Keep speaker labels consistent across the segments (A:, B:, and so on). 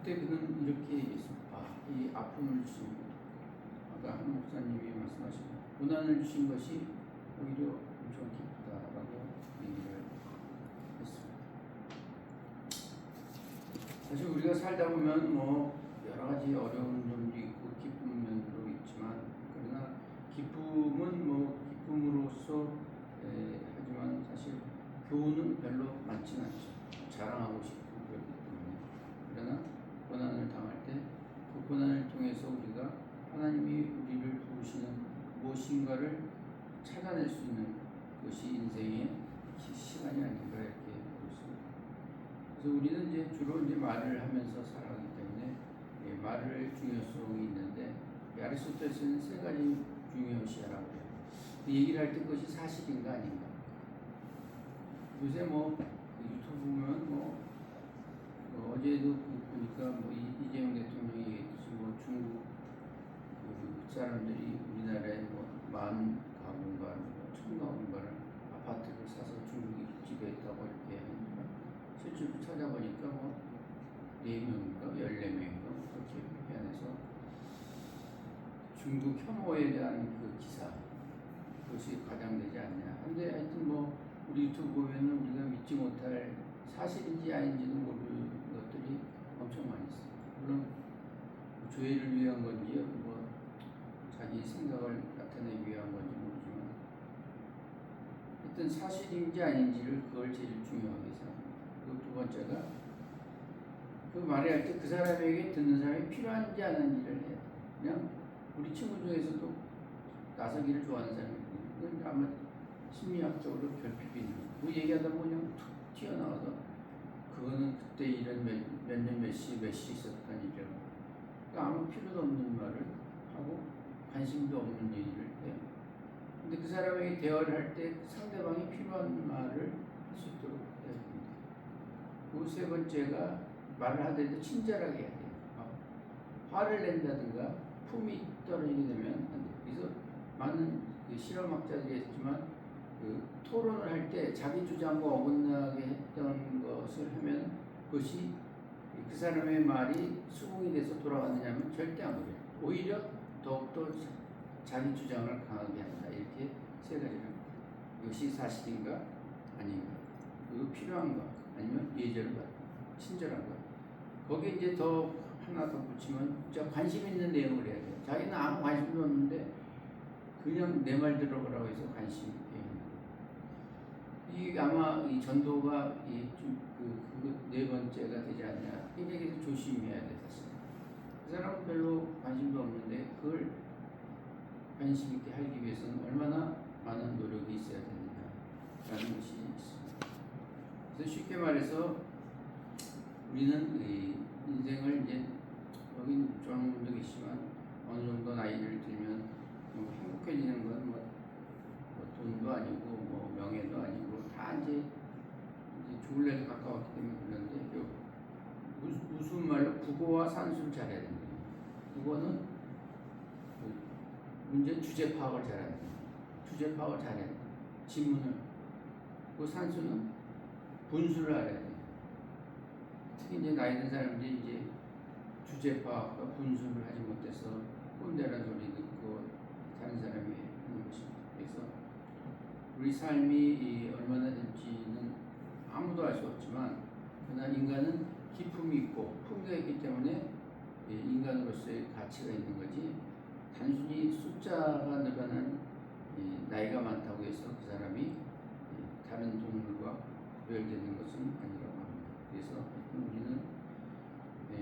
A: 그때 그는 이렇게 얘기했습니다. 이 아픔을 주신 분, 아까 한 목사님이 말씀하신 고난을 주신 것이 오히려 엄청 기쁘다라고 얘기를 했습니다. 사실 우리가 살다 보면 뭐 여러 가지 어려운 점도 있고 기쁜 면도 있지만, 그러나 기쁨은 뭐 기쁨으로서 하지만 사실 교훈은 별로 많지는 않죠. 자랑하고 싶고 그렇기 때문에. 그러나 고난을 당할 때 그 고난을 통해서 우리가 하나님이 우리를 부르시는 무엇인가를 찾아낼 수 있는 것이 인생의 시간이 아닌가 이렇게 보고 있습니다. 그래서 우리는 이제 주로 이제 말을 하면서 살아가기 때문에 말을 중요성이 있는데, 아리스토텔레스는 세 가지 중요시하라고 해요. 그 얘기를 할 때 그것이 사실인가 아닌가. 요새 뭐 유튜브 보면 어제도 보니까 뭐 이재명 대통령이 얘기했듯이 뭐 중국 그 사람들이 우리나라에 뭐 10,000가구인가 1,000가구인가를 아파트를 사서 중국이 지배했다고 이렇게 하니까 실제로 찾아보니까 뭐 4명인가 14명인가 그렇게 표현해서 중국 혐오에 대한 그 기사, 그것이 과장되지 않냐. 근데 하여튼 뭐 우리 유튜브 보면은 우리가 믿지 못할 사실인지 아닌지도 모르는 것들이 엄청 많이 있어요. 물론 조회를 위한 건지 뭐 자기 생각을 나타내기 위한 건지 모르지만, 하여튼 사실인지 아닌지를 그걸 제일 중요하게 생각합니다. 그리고 두 번째가 그 말을 할 때 그 사람에게 듣는 사람이 필요한지 아닌지를 해야 돼요. 그냥 우리 친구 중에서도 나서기를 좋아하는 사람이 있거든요. 아마 심리학적으로 결핍이 있는, 그 얘기하다 보면 그냥 툭 튀어나와서 그거는 그때 이런 몇 년 몇 시 있었던 일이라고. 그러니까 아무 필요도 없는 말을 하고 관심도 없는 얘기를 해요. 근데 그 사람에게 대화를 할 때 상대방이 필요한 말을 할 수 있도록 해야 됩니다. 그 세 번째가 말을 하더라도 친절하게 해야 돼요. 화를 낸다든가 품이 떨어지게 되면 안 돼요. 그래서 많은 실험학자들이 했지만 그 토론을 할 때 자기 주장과 어긋나게 했던 것을 하면 그것이 그 사람의 말이 수긍이 돼서 돌아가느냐면 절대 안 그래요. 오히려 더욱더 자기 주장을 강하게 한다. 이렇게 세 가지를 합니다. 이것이 사실인가 아닌가, 그리고 필요한가, 아니면 예절을 받고 친절한가. 거기에 이제 더 하나 더 붙이면 진짜 관심 있는 내용을 해야 돼요. 자기는 아무 관심도 없는데 그냥 내 말 들어보라고 해서 관심 있게 있는 거예요. 이 아마 이 전도가 네 번째가 되지 않냐. 이 얘기도 조심해야 돼. 사실 그 사람은 별로 관심도 없는데 그걸 관심 있게 하기 위해서는 얼마나 많은 노력이 있어야 되느냐라는 것이 있습니다. 그래서 쉽게 말해서 우리는 이 인생을 이제, 여긴 좋아하는 분도 계시지만 어느 정도 나이를 들면 뭐 행복해지는 건 뭐 돈도 아니고 뭐 명예도 아니고 다 이제 죽을 날도 가까웠기 때문에 그런데, 무슨 말로 국어와 산수를 잘해야 됩니다. 국어는 문제 주제 파악을 잘해야 됩니다. 주제 파악을 잘해야 됩니다. 지문을. 그 산수는 분수를 알아야 돼요. 특히 이제 나이 든 사람들이 이제 주제 파악과 분수를 하지 못해서 꼰대라는 소리 듣고 다른 사람이 하는 것입니다. 그래서 우리 삶이 얼마나 될지는 아무도 알 수 없지만, 그러나 인간은 기품이 있고 품위가 있기 때문에 인간으로서의 가치가 있는 거지, 단순히 숫자가 늘어난 나이가 많다고 해서 그 사람이 다른 동물과 구별되는 것은 아니라고 합니다. 그래서 우리는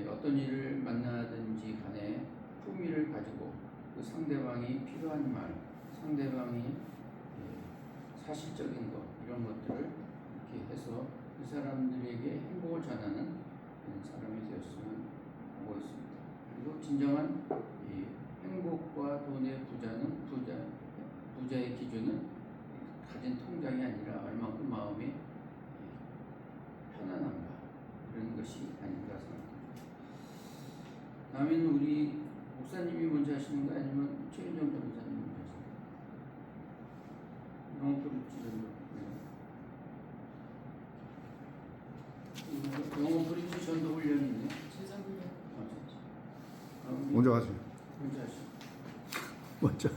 A: 어떤 일을 만나든지 간에 품위를 가지고 그 상대방이 필요한 말, 상대방이 사실적인 것, 이런 것들을 이렇게 해서 그 사람들에게 행복을 전하는 사람이 되었으면 하고 있습니다. 그리고 진정한 행복과 돈의 부자의 기준은 가진 통장이 아니라 얼마큼 마음의 편안함과 그런 것이 아닌가 생각합니다. 다음에는 우리 목사님이 먼저 하시는가 아니면 최윤정 변호사님이 먼저 하시는가? 영어 브릿지 전도. 영어 브릿지 전도 훈련이 있네.
B: 제자훈련. 먼저 가세요.
A: 먼저 하시죠.
B: 먼저.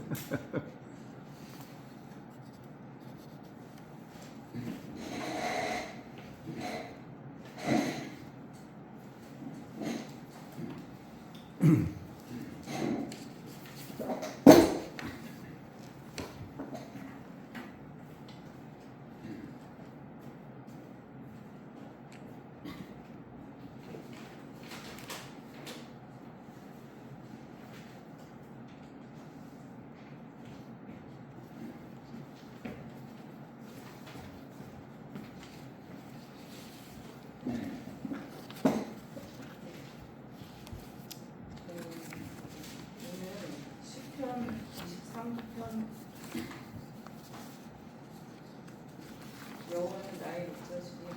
C: 오늘 10편, 23편 여호와는 나의 목자시니